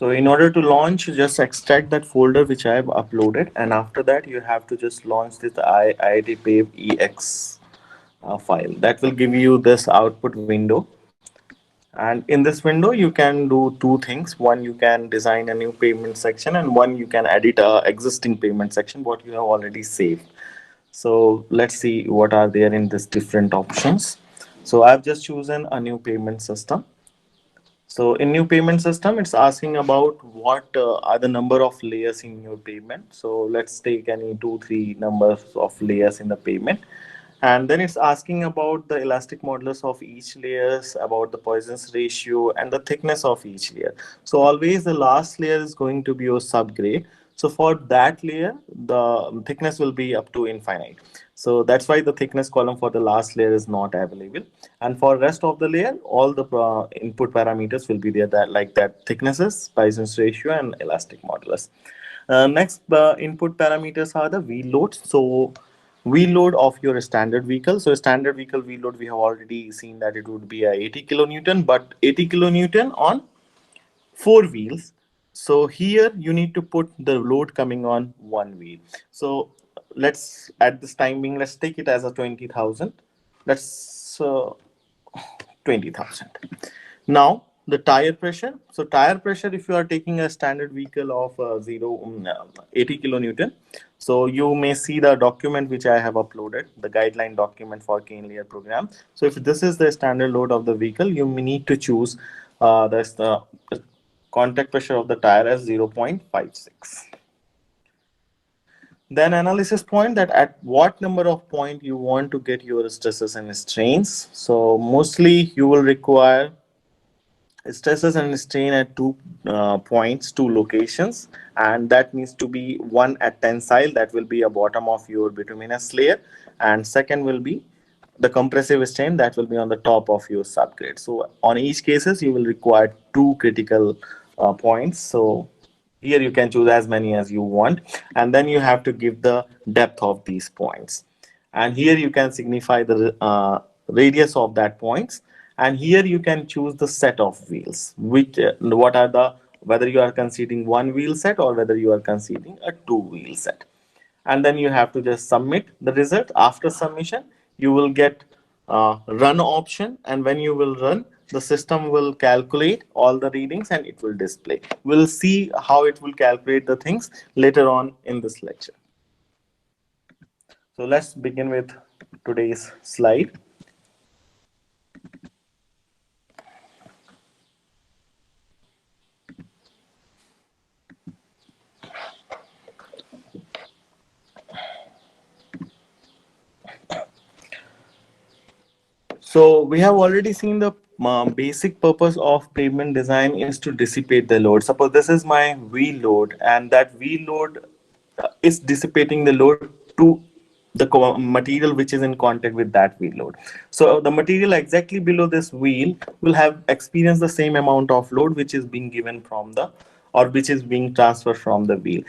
So in order to launch, just extract that folder which I have uploaded, and after that you have to just launch this IIT ex file. That will give you this output window. And in this window, you can do two things. One, you can design a new payment section, and one, you can edit a existing payment section, what you have already saved. So let's see what are there in this different options. So I've just chosen a new payment system. So in new payment system, it's asking about what are the number of layers in your payment. So let's take any two, three numbers of layers in the payment. And then it's asking about the elastic modulus of each layers, about the Poisson's ratio and the thickness of each layer. So always the last layer is going to be your subgrade. So for that layer, the thickness will be up to infinite. So that's why the thickness column for the last layer is not available. And for rest of the layer, all the input parameters will be there, that like that thicknesses, Poisson's ratio, and elastic modulus. Next input parameters are the wheel load. So wheel load of your standard vehicle. So standard vehicle wheel load, we have already seen that it would be a 80 kilonewton, but 80 kilonewton on four wheels. So here you need to put the load coming on one wheel. So let's, at this time being, let's take it as a 20,000. Let's 20,000. Now the tire pressure. So tire pressure, if you are taking a standard vehicle of 80 kilonewton, so you may see the document which I have uploaded, the guideline document for Kane layer program. So if this is the standard load of the vehicle, you may need to choose the contact pressure of the tire as 0.56. Then analysis point, that at what number of point you want to get your stresses and strains. So mostly you will require stresses and strain at two points, two locations, and that needs to be one at tensile, that will be a bottom of your bituminous layer, and second will be the compressive strain, that will be on the top of your subgrade. So on each cases you will require two critical points. So here you can choose as many as you want, and then you have to give the depth of these points, and here you can signify the radius of that points, and here you can choose the set of wheels, which what are the, whether you are considering one wheel set or whether you are considering a two wheel set. And then you have to just submit the result. After submission, you will get run option, and when you will run, the system will calculate all the readings and it will display. We'll see how it will calculate the things later on in this lecture. So let's begin with today's slide. So we have already seen the basic purpose of pavement design is to dissipate the load. Suppose this is my wheel load, and that wheel load is dissipating the load to the material which is in contact with that wheel load. So the material exactly below this wheel will have experienced the same amount of load which is being given from the, or which is being transferred from the wheel.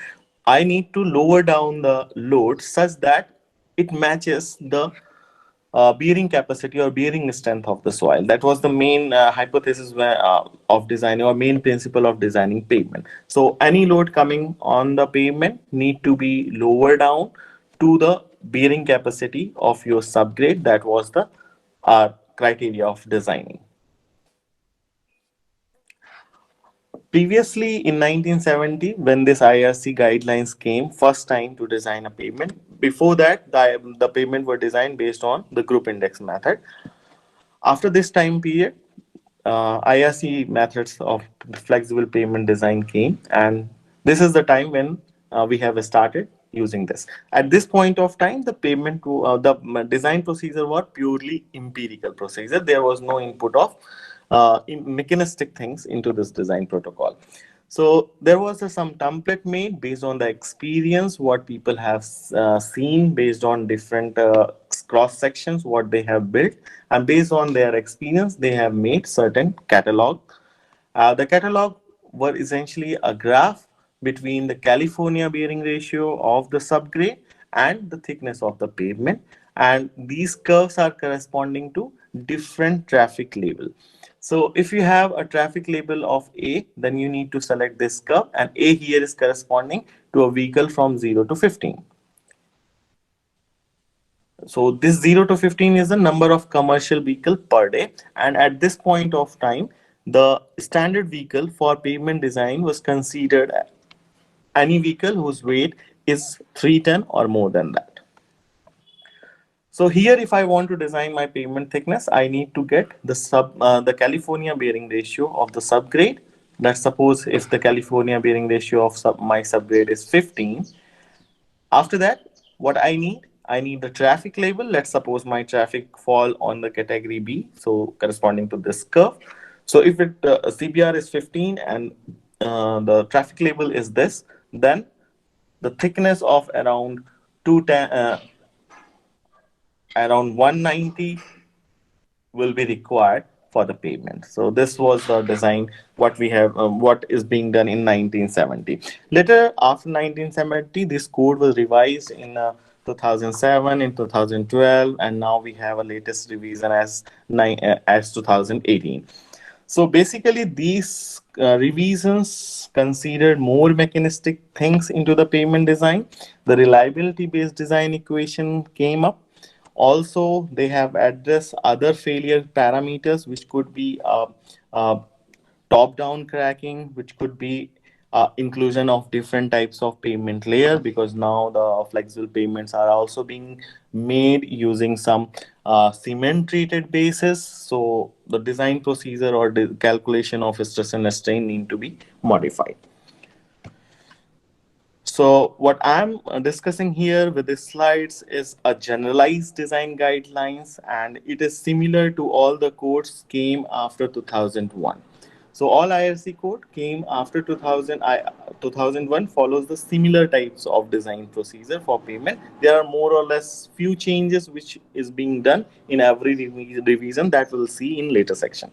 I need to lower down the load such that it matches the bearing capacity or bearing strength of the soil. That was the main hypothesis of designing, or main principle of designing pavement. So any load coming on the pavement need to be lower down to the bearing capacity of your subgrade. That was the criteria of designing. Previously, in 1970, when this IRC guidelines came first time to design a pavement, before that, the pavement were designed based on the group index method. After this time period, IRC methods of flexible pavement design came, and this is the time when we have started using this. At this point of time, the the design procedure was purely empirical procedure. There was no input of mechanistic things into this design protocol. So there was some template made based on the experience, what people have seen based on different cross sections, what they have built, and based on their experience, they have made certain catalog. The catalog were essentially a graph between the California bearing ratio of the subgrade and the thickness of the pavement, and these curves are corresponding to different traffic label. So if you have a traffic label of A, then you need to select this curve, and A here is corresponding to a vehicle from 0 to 15. So this 0 to 15 is the number of commercial vehicle per day. And at this point of time, the standard vehicle for pavement design was considered any vehicle whose weight is 3 ton or more than that. So here, if I want to design my pavement thickness, I need to get the California bearing ratio of the subgrade. Let's suppose if the California bearing ratio of my subgrade is 15. After that, what I need the traffic label. Let's suppose my traffic fall on the category B, so corresponding to this curve. So if CBR is 15 and the traffic label is this, then the thickness of around 210, around 190 will be required for the pavement. So this was the design what we have, what is being done in 1970. Later, after 1970, this code was revised in 2007, in 2012, and now we have a latest revision as 2018. So basically, these revisions considered more mechanistic things into the pavement design. The reliability based design equation came up. Also, they have addressed other failure parameters, which could be top down cracking, which could be inclusion of different types of payment layer, because now the flexible payments are also being made using some cement treated bases. So the design procedure or the calculation of stress and strain need to be modified. So what I'm discussing here with these slides is a generalized design guidelines, and it is similar to all the codes came after 2001. So all IRC code came after 2001 follows the similar types of design procedure for payment. There are more or less few changes which is being done in every revision that we'll see in later section.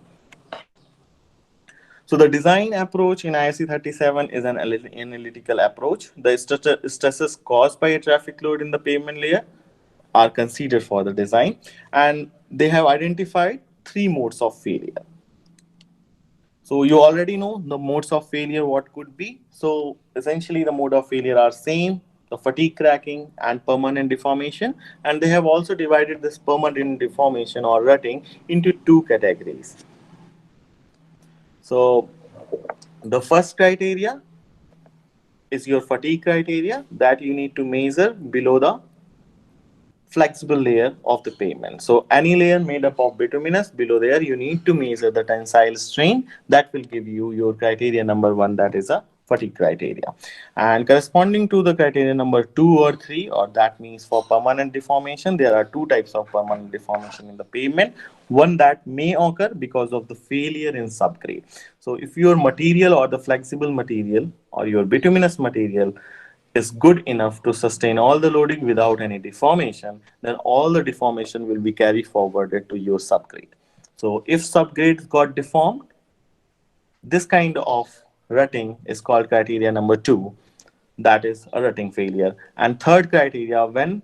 So the design approach in ISC 37 is an analytical approach. The stresses caused by a traffic load in the pavement layer are considered for the design, and they have identified three modes of failure. So you already know the modes of failure what could be. So essentially the mode of failure are same, the fatigue cracking and permanent deformation, and they have also divided this permanent deformation or rutting into two categories. So the first criteria is your fatigue criteria that you need to measure below the flexible layer of the pavement. So any layer made up of bituminous, below there you need to measure the tensile strain. That will give you your criteria number one, that is a fatigue criteria. And corresponding to the criteria number 2 or 3, or that means for permanent deformation, there are two types of permanent deformation in the pavement. One that may occur because of the failure in subgrade. So if your material or the flexible material or your bituminous material is good enough to sustain all the loading without any deformation, then all the deformation will be carried forwarded to your subgrade. So if subgrade got deformed, this kind of rutting is called criteria number 2, that is a rutting failure. And third criteria, when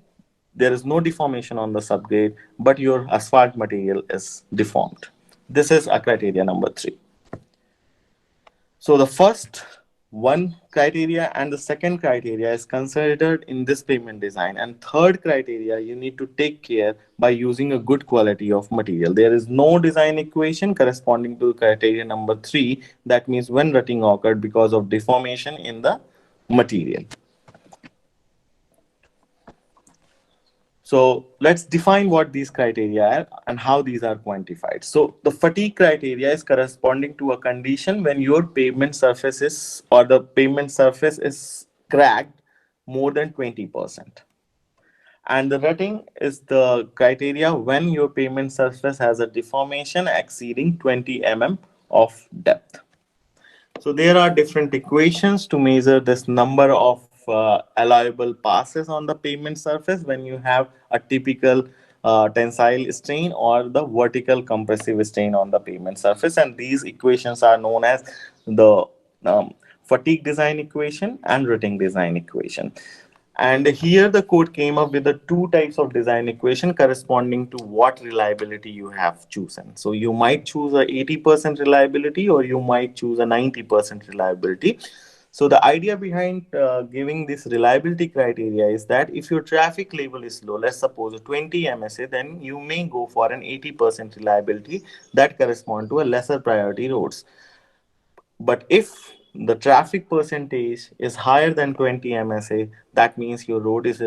there is no deformation on the subgrade, but your asphalt material is deformed. This is a criteria number 3. So the first one criteria and the second criteria is considered in this pavement design, and third criteria you need to take care by using a good quality of material. There is no design equation corresponding to criteria number 3, that means when rutting occurred because of deformation in the material. So let's define what these criteria are and how these are quantified. So the fatigue criteria is corresponding to a condition when your pavement surface is, or the pavement surface is cracked more than 20%. And the rutting is the criteria when your pavement surface has a deformation exceeding 20 mm of depth. So there are different equations to measure this number of allowable passes on the pavement surface when you have a typical tensile strain or the vertical compressive strain on the pavement surface. And these equations are known as the fatigue design equation and rutting design equation. And here the code came up with the two types of design equation corresponding to what reliability you have chosen. So you might choose a 80% reliability, or you might choose a 90% reliability. So the idea behind giving this reliability criteria is that if your traffic level is low, let's suppose a 20 MSA, then you may go for an 80% reliability that correspond to a lesser priority roads. But if the traffic percentage is higher than 20 MSA, that means your road is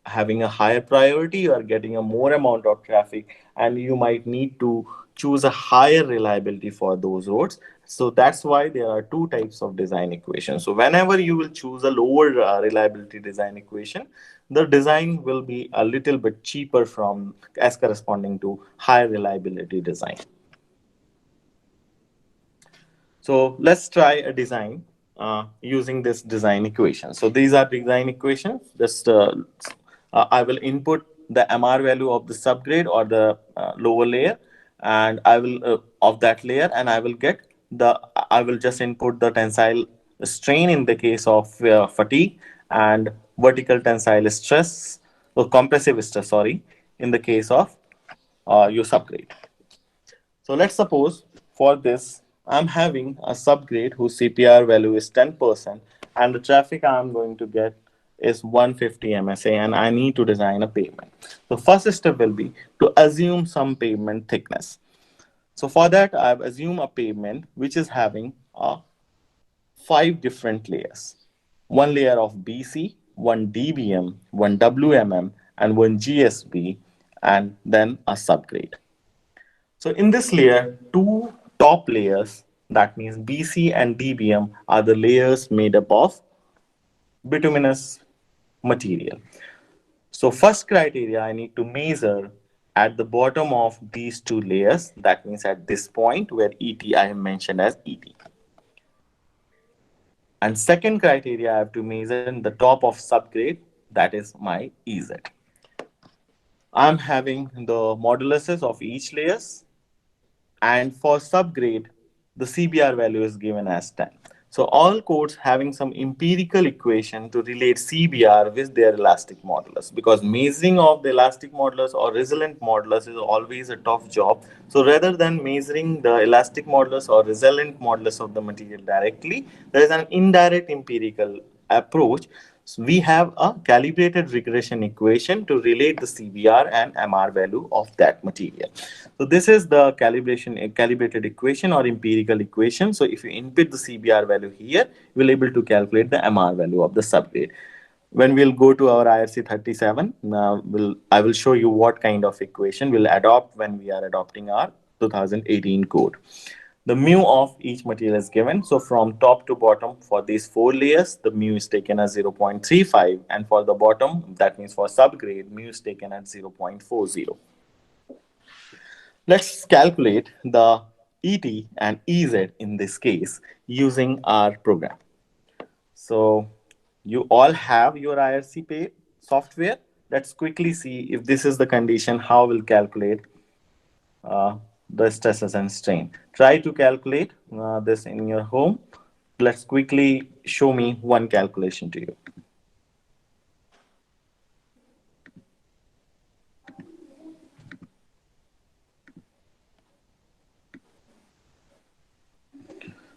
having a higher priority, you are getting a more amount of traffic, and you might need to choose a higher reliability for those roads. So that's why there are two types of design equations. So whenever you will choose a lower reliability design equation, the design will be a little bit cheaper from as corresponding to higher reliability design. So let's try a design using this design equation. So these are design equations. Just I will input the MR value of the subgrade or the lower layer, and I will of that layer, and I will get the I will just input the tensile strain in the case of fatigue, and vertical tensile stress or compressive stress, sorry, in the case of your subgrade. So let's suppose for this, I'm having a subgrade whose CPR value is 10%, and the traffic I'm going to get is 150 MSA, and I need to design a pavement. So first step will be to assume some pavement thickness. So for that, I've assumed a pavement which is having five different layers. One layer of BC, one DBM, one WMM, and one GSB, and then a subgrade. So in this layer, two top layers, that means BC and DBM, are the layers made up of bituminous material. So first criteria, I need to measure at the bottom of these two layers, that means at this point where ET I have mentioned as ET. And second criteria, I have to measure in the top of subgrade, that is my EZ. I'm having the moduluses of each layers, and for subgrade, the CBR value is given as 10. So all codes having some empirical equation to relate CBR with their elastic modulus, because measuring of the elastic modulus or resilient modulus is always a tough job. So rather than measuring the elastic modulus or resilient modulus of the material directly, there is an indirect empirical approach. So we have a calibrated regression equation to relate the CBR and MR value of that material. So this is the calibrated equation or empirical equation. So if you input the CBR value here, we'll able to calculate the MR value of the subgrade. When we'll go to our IRC 37, I will show you what kind of equation we'll adopt when we are adopting our 2018 code. The mu of each material is given. So from top to bottom for these four layers, the mu is taken as 0.35, and for the bottom, that means for subgrade, mu is taken at 0.40. Let's calculate the ET and EZ in this case using our program. So you all have your IRC pay software. Let's quickly see if this is the condition, how we'll calculate the stresses and strain. Try to calculate this in your home. Let's quickly show me one calculation to you.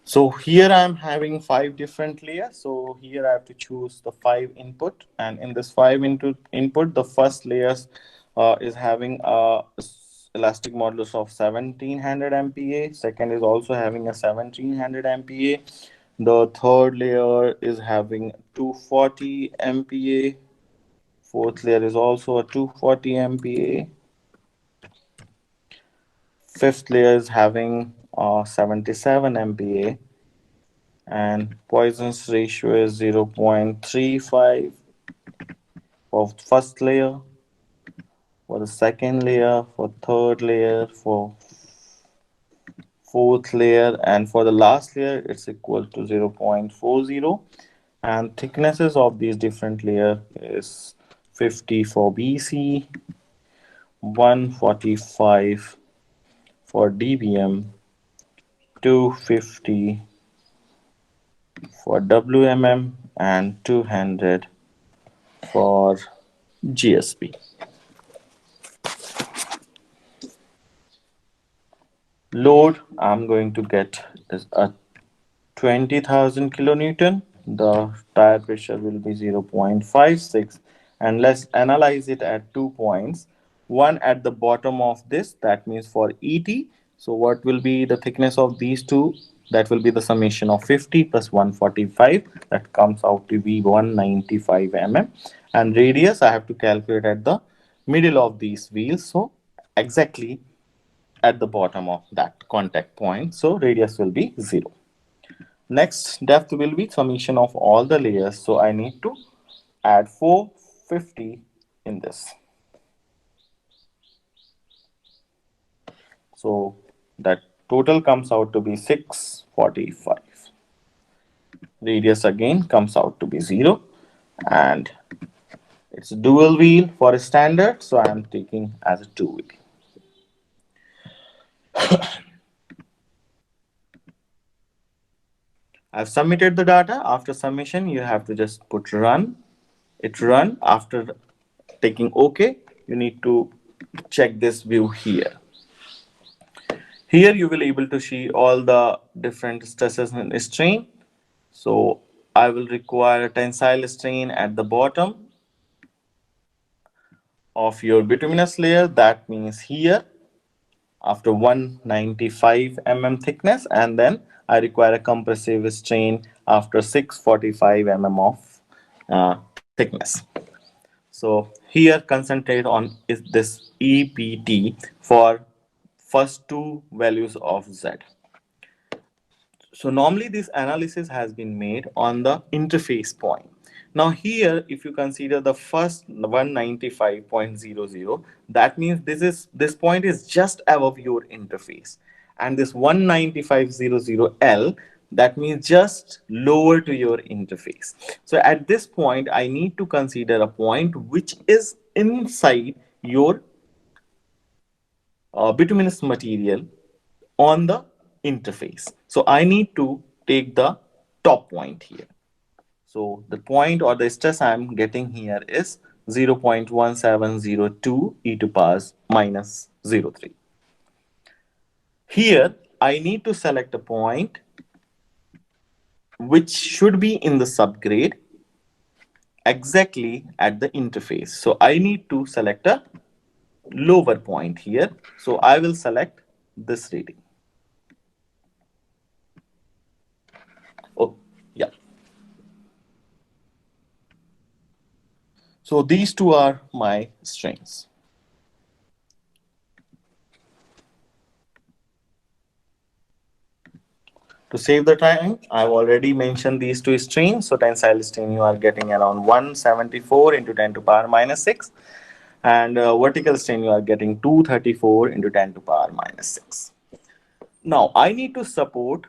So here I'm having five different layers. So here I have to choose the five input, and in this five input, the first layers is having a elastic modulus of 1700 MPa. Second is also having a 1700 MPa. The third layer is having 240 MPa. Fourth layer is also a 240 MPa. Fifth layer is having 77 MPa, and Poisson's ratio is 0.35 for first layer, for the second layer, for third layer, for fourth layer, and for the last layer it's equal to 0.40. And thicknesses of these different layer is 50 for BC, 145 for DBM, 250 for WMM, and 200 for GSP. Load, I'm going to get is a 20,000 kilonewton. The tire pressure will be 0.56, and let's analyze it at 2 points. One at the bottom of this, that means for ET. So what will be the thickness of these two? That will be the summation of 50 plus 145. That comes out to be 195 mm. And radius, I have to calculate at the middle of these wheels. So exactly at the bottom of that contact point. So radius will be 0. Next depth will be summation of all the layers. So I need to add 450 in this. So that total comes out to be 645. Radius again comes out to be 0. And it's dual wheel for a standard. So I am taking as a 2 wheel. I've submitted the data. After submission, you have to just put run. It run. After taking OK, you need to check this view here. Here you will able to see all the different stresses and strain. So I will require a tensile strain at the bottom of your bituminous layer. That means here after 195 mm thickness, and then I require a compressive strain after 645 mm of thickness. So here concentrate on is this EPT for first two values of Z. So normally this analysis has been made on the interface point. Now here, if you consider the first 195.00, that means this point is just above your interface. And this 195.00L, that means just lower to your interface. So at this point, I need to consider a point which is inside your bituminous material on the interface. So I need to take the top point here. So the point or the stress I'm getting here is 0.1702 e to power minus 03. Here I need to select a point which should be in the subgrade exactly at the interface. So I need to select a lower point here. So I will select this reading. Oh, yeah. So these two are my strings. To save the time, I've already mentioned these two strains. So tensile strain, you are getting around 174 into 10 to power minus 6. And vertical strain, you are getting 234 into 10 to power minus 6. Now, I need to support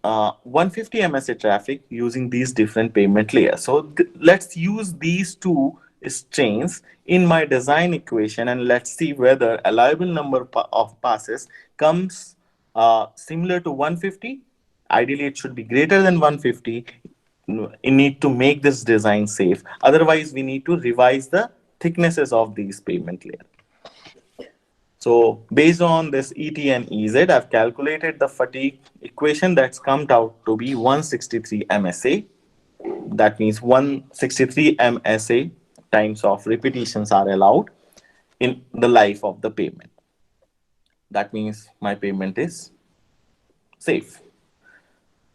150 MSA traffic using these different pavement layers. So let's use these two strains in my design equation, and let's see whether allowable number of passes comes similar to 150. Ideally, it should be greater than 150. You need to make this design safe. Otherwise, we need to revise the thicknesses of these pavement layers. So based on this ET and EZ, I've calculated the fatigue equation that's come out to be 163 MSA. That means 163 MSA times of repetitions are allowed in the life of the pavement. That means my pavement is safe.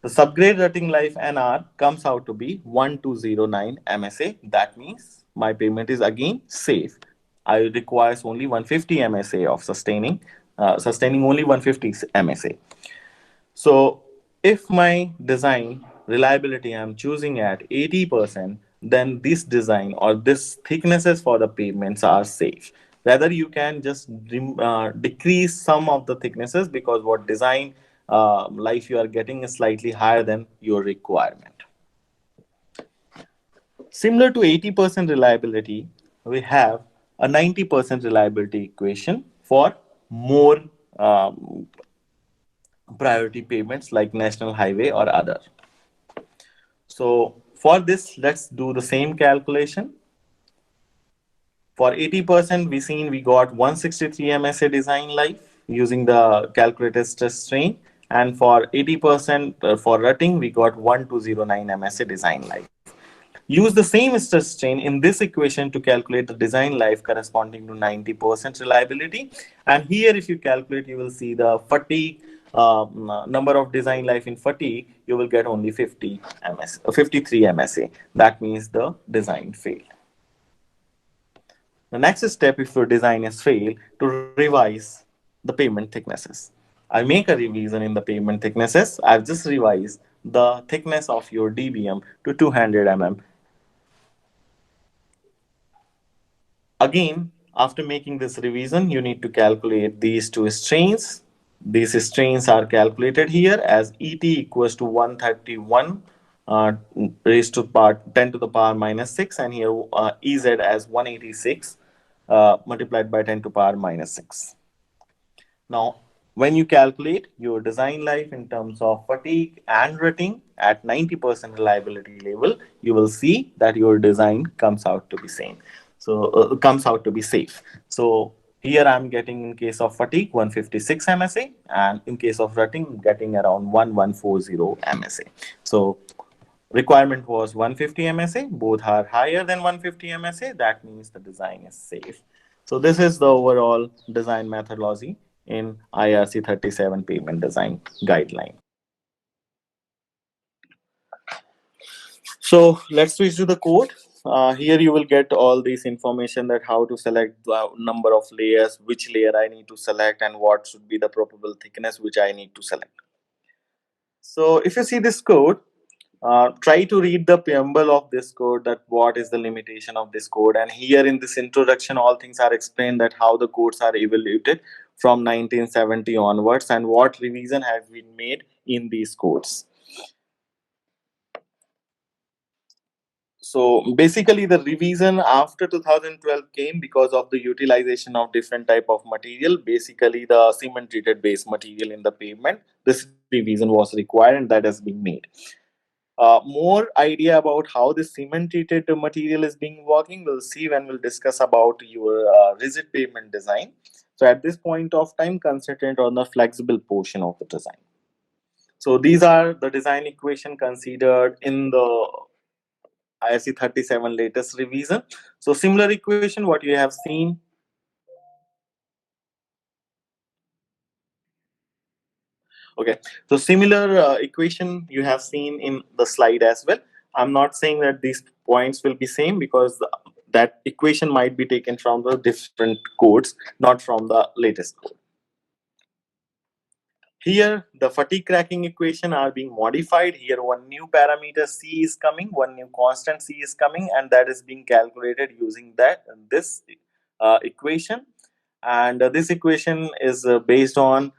The subgrade rutting life NR comes out to be 1209 MSA. That means my pavement is again safe. I requires only 150 MSA of sustaining only 150 MSA. So if my design reliability I'm choosing at 80%, then this design or this thicknesses for the pavements are safe. Whether you can just decrease some of the thicknesses, because what design life you are getting is slightly higher than your requirement. Similar to 80% reliability, we have a 90% reliability equation for more priority payments like national highway or other. So for this, let's do the same calculation. For 80%, we got 163 MSA design life using the calculated stress strain. And for 80% for rutting, we got 1209 MSA design life. Use the same stress strain in this equation to calculate the design life corresponding to 90% reliability. And here, if you calculate, you will see the fatigue number of design life in fatigue, you will get only 50 MSA, 53 MSA. That means the design failed. The next step, if your design is failed, to revise the pavement thicknesses. I make a revision in the pavement thicknesses. I've just revised the thickness of your DBM to 200 mm. Again, after making this revision, you need to calculate these two strains. These strains are calculated here as ET equals to 131 uh, raised to power 10 to the power minus 6, and here EZ as 186 multiplied by 10 to power minus 6. Now, when you calculate your design life in terms of fatigue and rating at 90% reliability level, you will see that your design comes out to be same. So comes out to be safe. So here I'm getting in case of fatigue 156 MSA, and in case of rating getting around 1140 MSA. So requirement was 150 MSA. Both are higher than 150 MSA. That means the design is safe. So this is the overall design methodology in IRC 37 pavement design guideline. So let's switch to the code. Here you will get all this information that how to select the number of layers, which layer I need to select, and what should be the probable thickness which I need to select. So if you see this code, try to read the preamble of this code, that what is the limitation of this code. And here in this introduction, all things are explained, that how the codes are evaluated from 1970 onwards and what revision has been made in these codes. So basically the revision after 2012 came because of the utilization of different type of material, basically the cement treated base material in the pavement. This revision was required and that has been made. More idea about how the cement treated material is being working we'll see when we'll discuss about your rigid pavement design. So at this point of time, concentrate on the flexible portion of the design. So these are the design equation considered in the ISC 37 latest revision. So similar equation what you have seen. Okay, so similar equation you have seen in the slide as well. I'm not saying that these points will be same because that equation might be taken from the different codes, not from the latest code. Here, the fatigue cracking equation are being modified. Here, one new parameter C is coming, one new constant C is coming, and that is being calculated using this equation. And this equation is based on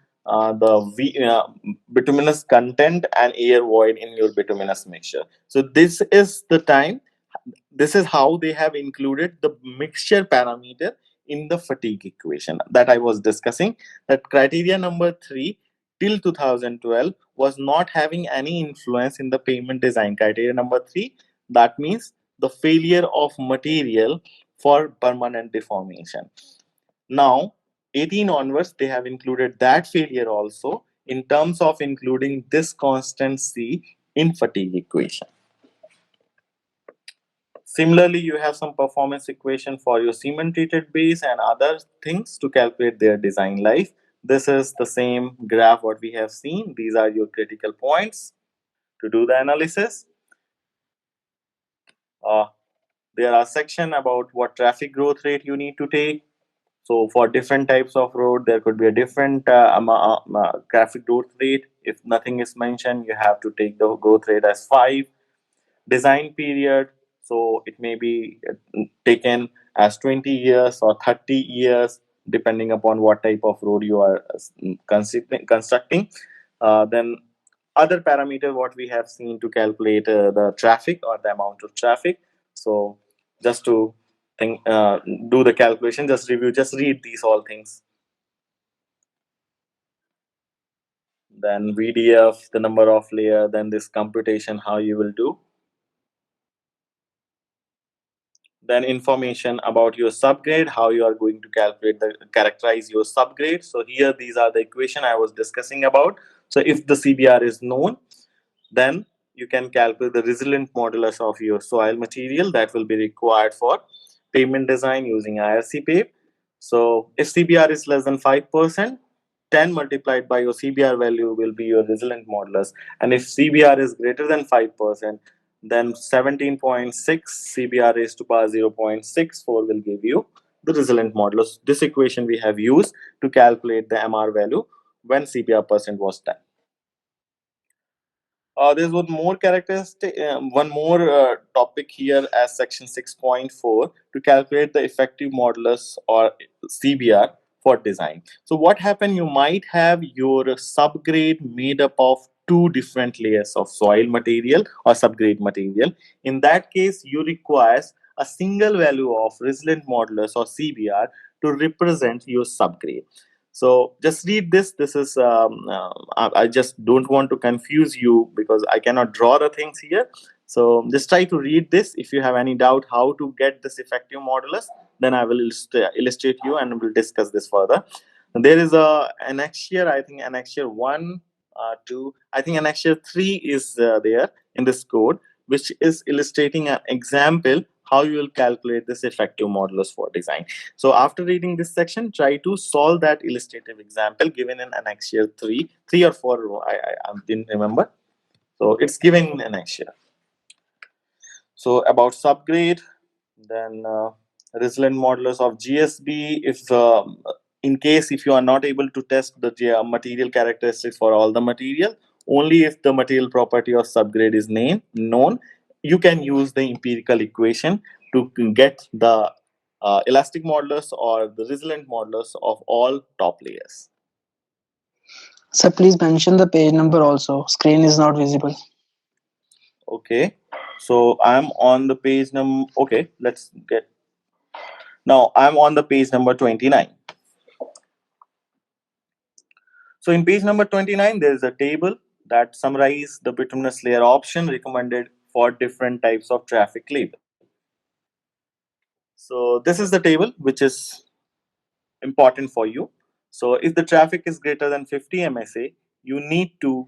bituminous content and air void in your bituminous mixture. So this is how they have included the mixture parameter in the fatigue equation that I was discussing. That criteria number 3 till 2012 was not having any influence in the pavement design. Criteria number 3, that means the failure of material for permanent deformation. Now 18 onwards they have included that failure also in terms of including this constant C in fatigue equation. Similarly, you have some performance equation for your cement treated base and other things to calculate their design life. This is the same graph what we have seen. These are your critical points to do the analysis. Uh, there are section about what traffic growth rate you need to take. So for different types of road, there could be a different traffic growth rate. If nothing is mentioned, you have to take the growth rate as 5. Design period, so it may be taken as 20 years or 30 years depending upon what type of road you are constructing. Then other parameter what we have seen to calculate the traffic or the amount of traffic. So just to think do the calculation, just review, just read these all things. Then VDF, the number of layer, then this computation how you will do. then information about your subgrade, how you are going to calculate the characterize your subgrade. So here these are the equation I was discussing about. So if the CBR is known, then you can calculate the resilient modulus of your soil material that will be required for pavement design using IRC pave. So if CBR is less than 5%, 10 multiplied by your CBR value will be your resilient modulus. And if CBR is greater than 5%, then 17.6 CBR raised to power 0.64 will give you the resilient modulus. This equation we have used to calculate the MR value when CBR percent was 10. There's one more topic here as section 6.4 to calculate the effective modulus or CBR for design. So what happen? You might have your subgrade made up of two different layers of soil material or subgrade material. In that case, you requires a single value of resilient modulus or CBR to represent your subgrade. So just read this. This is I just don't want to confuse you because I cannot draw the things here. So just try to read this. If you have any doubt how to get this effective modulus, then I will illustrate you and we'll discuss this further. There is a annexure. I think annexure 1, 2. I think annexure 3 is there in this code, which is illustrating an example how you will calculate this effective modulus for design. So after reading this section, try to solve that illustrative example given in annexure 3 or 4. I didn't remember. So it's given in annexure. So about subgrade, then resilient modulus of GSB. If in case if you are not able to test the material characteristics for all the material, only if the material property of subgrade is known, you can use the empirical equation to get the elastic modulus or the resilient modulus of all top layers. So please mention the page number also. Screen is not visible. Okay, so I'm on the page number. Okay, let's get. Now I'm on the page number 29. So in page number 29, there is a table that summarizes the bituminous layer option recommended for different types of traffic label. So this is the table which is important for you. So if the traffic is greater than 50 MSA, you need to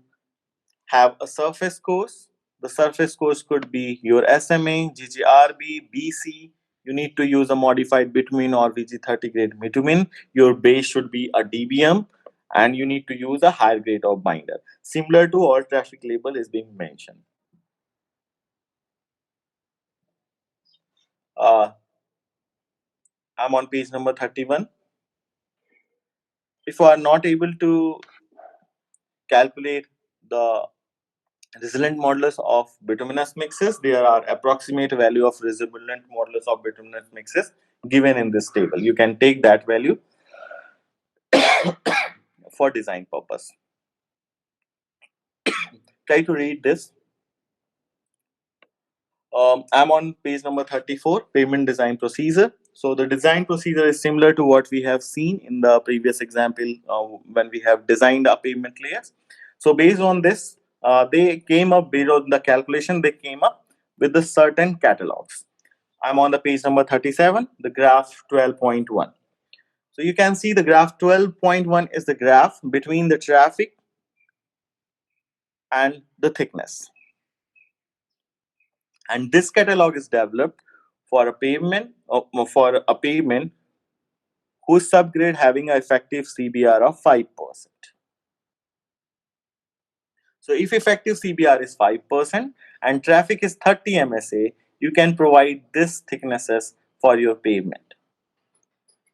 have a surface course. The surface course could be your SMA, GGRB, BC. You need to use a modified bitumen or VG30 grade bitumen. Your base should be a DBM, and you need to use a higher grade of binder. Similar to all traffic label is being mentioned. Uh, I'm on page number 31. If you are not able to calculate the resilient modulus of bituminous mixes, there are approximate value of resilient modulus of bituminous mixes given in this table. You can take that value for design purpose. Try to read this. I'm on page number 34, pavement design procedure. So the design procedure is similar to what we have seen in the previous example when we have designed our pavement layers. So based on this, they came up, based on the calculation, they came up with the certain catalogs. I'm on the page number 37, the graph 12.1. So you can see the graph 12.1 is the graph between the traffic and the thickness. And this catalog is developed for a pavement whose subgrade having an effective CBR of 5%. So if effective CBR is 5% and traffic is 30 MSA, you can provide this thicknesses for your pavement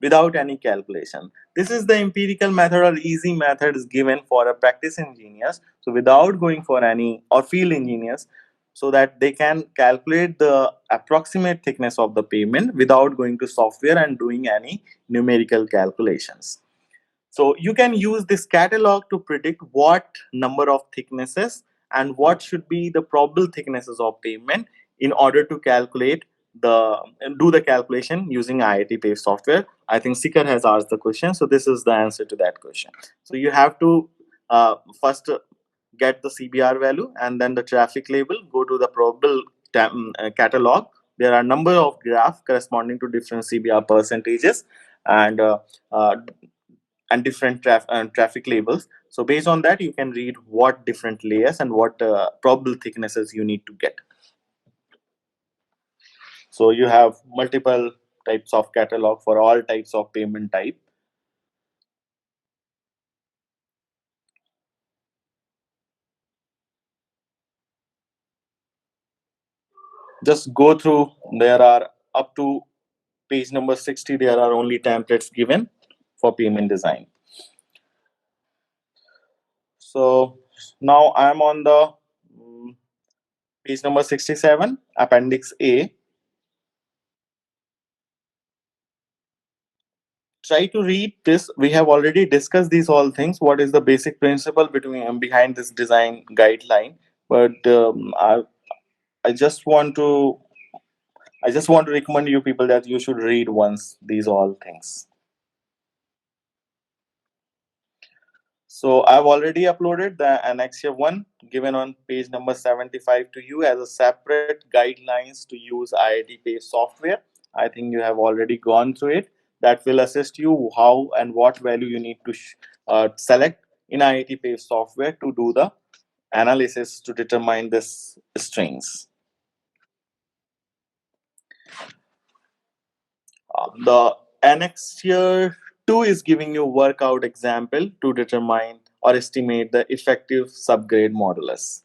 without any calculation. This is the empirical method or easy method is given for a practice engineers. So without going for any or field engineers, so that they can calculate the approximate thickness of the pavement without going to software and doing any numerical calculations. So you can use this catalog to predict what number of thicknesses and what should be the probable thicknesses of pavement in order to calculate do the calculation using IIT Pave software. I think Sikar has asked the question, so this is the answer to that question. So you have to first get the CBR value and then the traffic label, go to the probable catalog, there are number of graph corresponding to different CBR percentages and uh, different traffic labels. So based on that, you can read what different layers and what probable thicknesses you need to get. So you have multiple types of catalog for all types of payment type. Just go through. There are up to page number 60. There are only templates given for payment design. So now I'm on the page number 67, appendix A. Try to read this. We have already discussed these all things. What is the basic principle behind this design guideline? But I just want to recommend you people that you should read once these all things. So I've already uploaded the Annexure 1 given on page number 75 to you as a separate guidelines to use IIT Pay software. I think you have already gone through it. That will assist you how and what value you need to select in IIT Pay software to do the analysis to determine this strings. The Annexure 2 is giving you workout example to determine or estimate the effective subgrade modulus.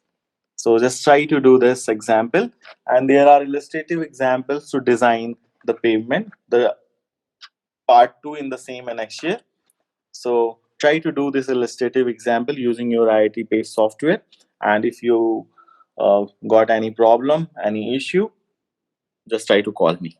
So just try to do this example, and there are illustrative examples to design the pavement, the part 2 in the same annexure. So try to do this illustrative example using your IIT Pay software, and if you got any problem, any issue, just try to call me.